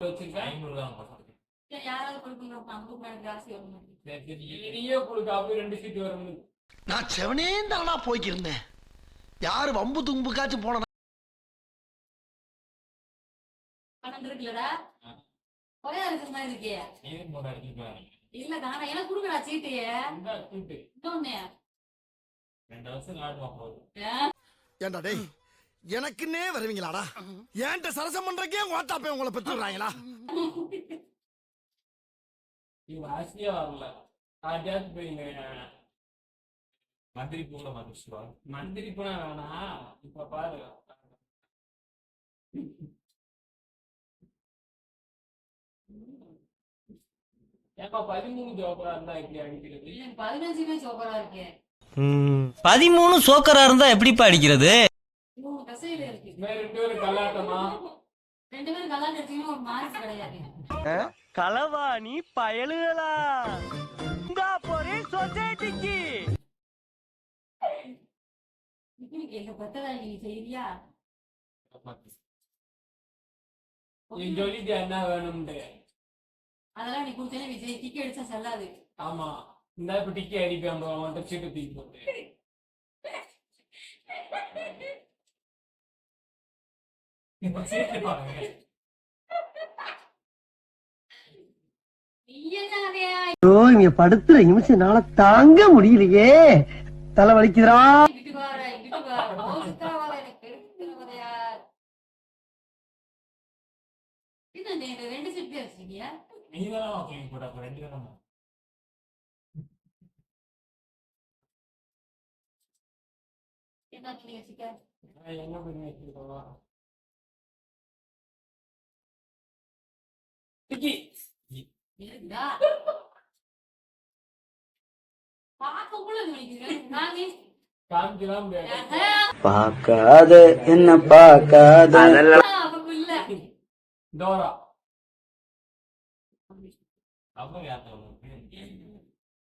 வச்சிருக்கேன் 500 தான் கொடுத்து. யாராவது கொடுப்பீங்க நமக்கு ஜாஸ்தி வரும். நீயே கொடுக்க அப்படி 2 சீட் வரும். நான் செவனே தானா போய்க்கிருந்தேன். யாரு வம்பு தும்புக்காச்சும் போன பணம் இருக்குல்லடா ஒரே இருக்கிற மாதிரி இருக்கே. நீ போட அடிக்கலாம். இல்ல தானே எனக்கு கொடுக்கடா சீட்டு. இந்த சீட்டு இன்னொன்னு 2 வருஷம் ஆடுவா போகுது. ஏண்டா டேய் எனக்குன்னே வருவீங்களாடா? ஏன்ட்ட சரசம் பண்றக்கே ஓட்டாப்பே உங்களை பெற்றுறாங்களா? இவ ஆசையா வரல. ஆடியாச்சு போயிங்க. மந்திரி பூல மனுஷுவா. மந்திரி பூனா வேணா. இப்ப பாரு. ஏப்பா 13 ஜோக்கரா இருந்தா எப்படி அடிக்கிறது? 15மே சோக்கரா இருக்கே. 13 சோக்கரா இருந்தா எப்படிப்பா அடிக்கிறது? 3 கசையில இருக்கு. வேற 2 பேரும் கலாட்டமா? 2 பேரும் கலாட்ட எடுத்தீங்கன்னா ஒரு மார்க் கிடையாது. களவாணி பயலுகளா சிங்கப்பூர் சொசைட்டிக்கு எங்க பத்ததா நீ செய்தியா? நீ சொல்லிட்டு என்ன வேணும்ட்டு. அதெல்லாம் நீ கொடுத்தேனே விஜய் டிக்கி அடிச்சா செல்லாது. ஆமா இந்த இப்ப டிக்கி அடிப்பேன் அவன்கிட்ட சீட்டு தூக்கி போட்டு. சீட்டு பாருங்க. இங்க படுத்துற நிமிஷம் என்னால தாங்க முடியலையே. தலை வலிக்குதுடா. ரெண்டு செட் வச்சிருக்கியா? நீதான் தூக்கி போட்ட அப்ப 2 பேரும் என்ன பண்ணி வச்சுக்க? என்ன பண்ணி வச்சிருக்கோம்? டிக்கி இருக்குதா? பாக்கக்குள்ள நினைக்கிறேன் நானே காமிக்கலாம். பார்க்காத என்ன பார்க்காத இல்ல டோரா அப்ப யாரு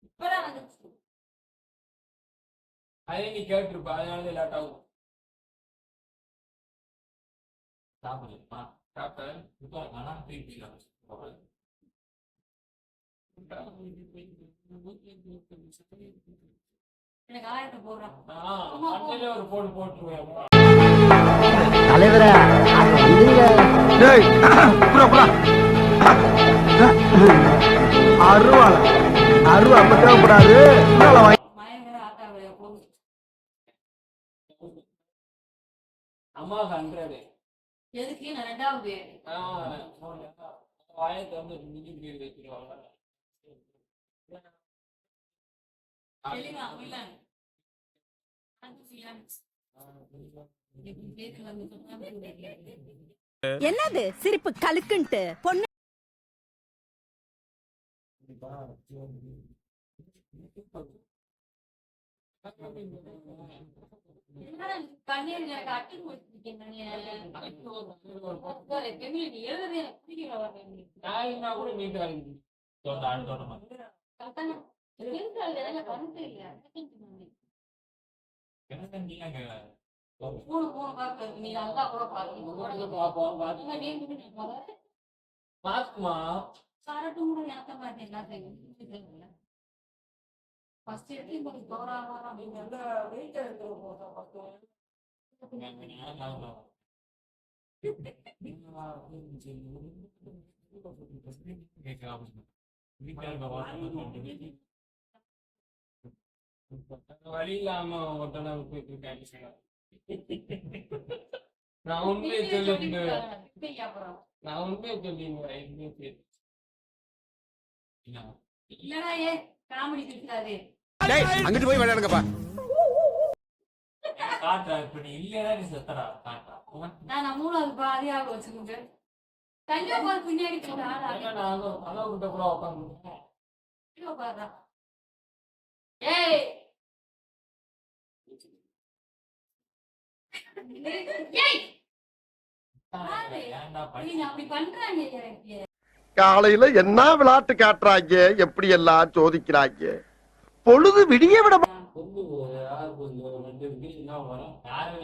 இப்பதான் வந்துச்சு. அதே நீ கேட்டிருப்ப அதனால லேட் ஆகும். சாப்பிடுப்பா சாப்பிட்டேன் இப்போ ஆனா தூக்கிக்கலாம். எனக்கு ஆயிரத்தை போடுறான். ஒரு போடு போட்டுருவேன். தலைவரே அருவாள் அருவா அப்ப தேவைப்படாது. மயங்கர ஆட்டாவையா போகுது. அம்மா 100 எதுக்கு நான் ரெண்டாவது வாயத்தை வந்து மிஞ்சி பேர் வச்சிருவாங்க. என்னது சிரிப்பு கலுக்குன்ட்டு பொண்ணு கண்ணீர் எனக்கு அட்டன் கொடுத்துருக்கேன். எழுதுறது எனக்கு பிடிக்கல. கூட நீட்டு மாஸ்குமா சரட்டும் கூட ஏத்த மாட்டேன். என்ன செய்யும்? ஃபர்ஸ்ட் எடுத்து தோறாம அப்படின்னு வெயிட் வழி இல்லாம ஒட்டனை நான் உண்மையை சொல்லிடுவேன். நான் உண்மையை சொல்லிடுவேன். இல்லடா ஏ காமெடி இருக்காது. அங்கிட்டு போய் விளையாடுங்கப்பா. காட்டா இப்ப நீ இல்லையா நீ செத்தடா காட்டா. நான் மூணாவது பாதியாக வச்சுக்கிட்டு கண்டிப்பா பின்னாடி அளவுகிட்ட கூட உட்காந்து பாடுறா. ஏய் அப்படி பண்றாங்க. காலையில என்ன விளையாட்டு காட்டுறாங்க, எப்படி எல்லாம் சோதிக்கிறாங்க. பொழுது விடிய விட யாரும்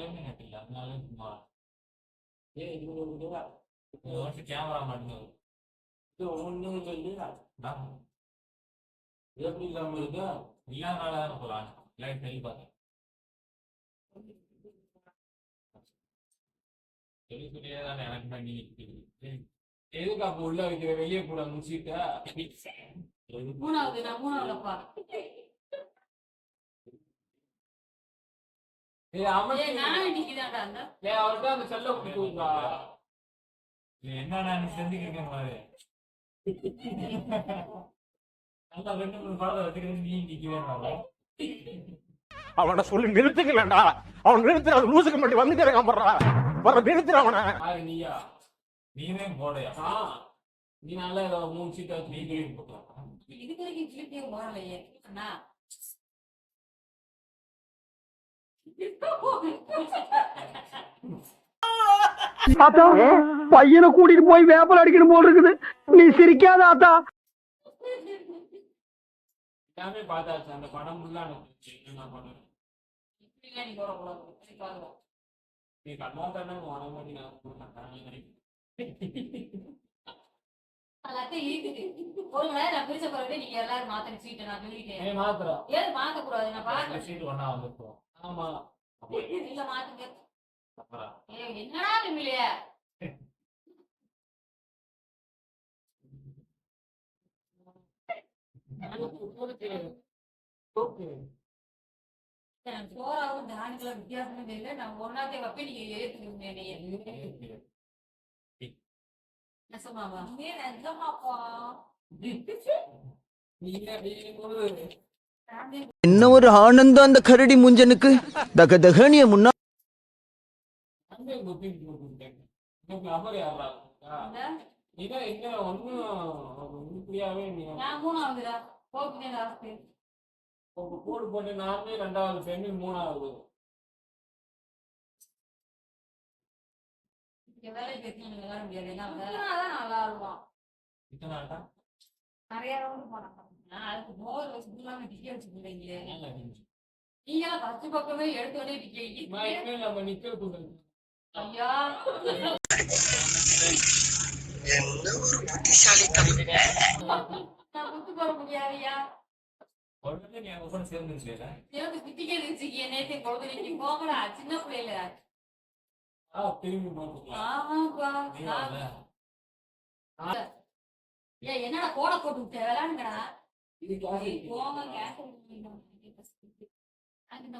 கேமரா மாட்டேங்குது இது ஒண்ணும் இல்லையா எப்படி இல்லாம இருக்கா எல்லா நாளாக போலாம் லைட் சொல்லி பார்த்தேன் சொல்லியே தானே எனக்கு பண்ணி எதுக்கு அப்ப உள்ள வைக்கிற வெளியே கூட முடிச்சுட்டா மூணாவது நான் மூணாவதுலப்பா நானே நிக்கிறேன்டா அந்த அவர்தான் அந்த செல்ல கொடுத்துருக்கா என்ன நான் செஞ்சுக்கிறேன் மாதிரி நல்லா 2-3 படத்தை வச்சுக்கிறது நீ நிக்கவே அவனை சொல்லி நிறுத்துக்கலடா அவன் நிறுத்துற அது லூசுக்கு மட்டும் வந்துட்டே இருக்கான் வர நிறுத்துற அவனை நீயா நீனே போடையா நீ நல்லா 3 சீட்டா நீ போட்டலாம் இதுக்கு வரைக்கும் கிளிப்பே போடலையே அண்ணா ஆத்தா பையனை கூட்டிட்டு போய் வேப்பல் அடிக்கணும் போல் இருக்குது நீ சிரிக்காத ஆத்தா எல்லாமே பார்த்தாச்சு அந்த படம் ஃபுல்லா என்ன பண்ணுறேன் நீ போடக்கூடாது நீ கண்ணா தானே வாங்க மாதிரி நான் எல்லாத்தையும் இருக்குது ஒரு மணி நேரம் நான் பிரிச்ச பிறகு நீங்க எல்லாரும் மாத்தணும் சீட்டை நான் சொல்லிட்டேன் மாத்திரம் ஏது மாத்த கூடாது நான் பாக்க சீட் ஒன்னா வந்துருக்கோம் ஆமா இல்ல மாத்துங்க அப்புறம் என்னடா விமிலிய சோறாவும் தானியெல்லாம் வித்தியாசமே தெரியல நான் ஒன்னாத்தே வைப்பேன் நீங்க ஏத்துக்கிறீங்க நெசமாவா நெசமாப்பா என்ன ஒரு ஆனந்தம் அந்த கரடி முஞ்சனுக்கு தக தகனிய முன்னா நான் மூணாவதுடா போக்குனே லாஸ்ட் கூடு போட்டு நானே 2வது பெண்ணு 3வது வேலைக்கு வைக்கணும் விளையாட முடியாது என்ன தான் நல்லா இருக்கும் இத்தனாட்டா நிறைய ரவுண்ட் போனாங்க அதுக்கு மோர் வச்சுலாம் டிக்கெட் வச்சுருந்தீங்களே நீங்க ஃபர்ஸ்ட் பக்கமே எடுத்த உடனே டிக்கெட் நம்ம நிக்க கூடாது ஐயா என்ன ஒரு புத்திசாலித்தனம் நான் குத்து போட முடியாதையா உடனே நீ அவங்க கூட சேர்ந்துருச்சு எனக்கு டிக்கெட் வச்சுக்கிய நேற்று குழந்தைக்கு போகடா சின்ன பிள்ளைல திரும்பி போட்டுக்கலாம் ஆமாப்பா ஏ என்னடா கோடை போட்டு விட்ட விளையாடுங்கடா போங்க கேஸ்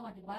மாட்டேப்பா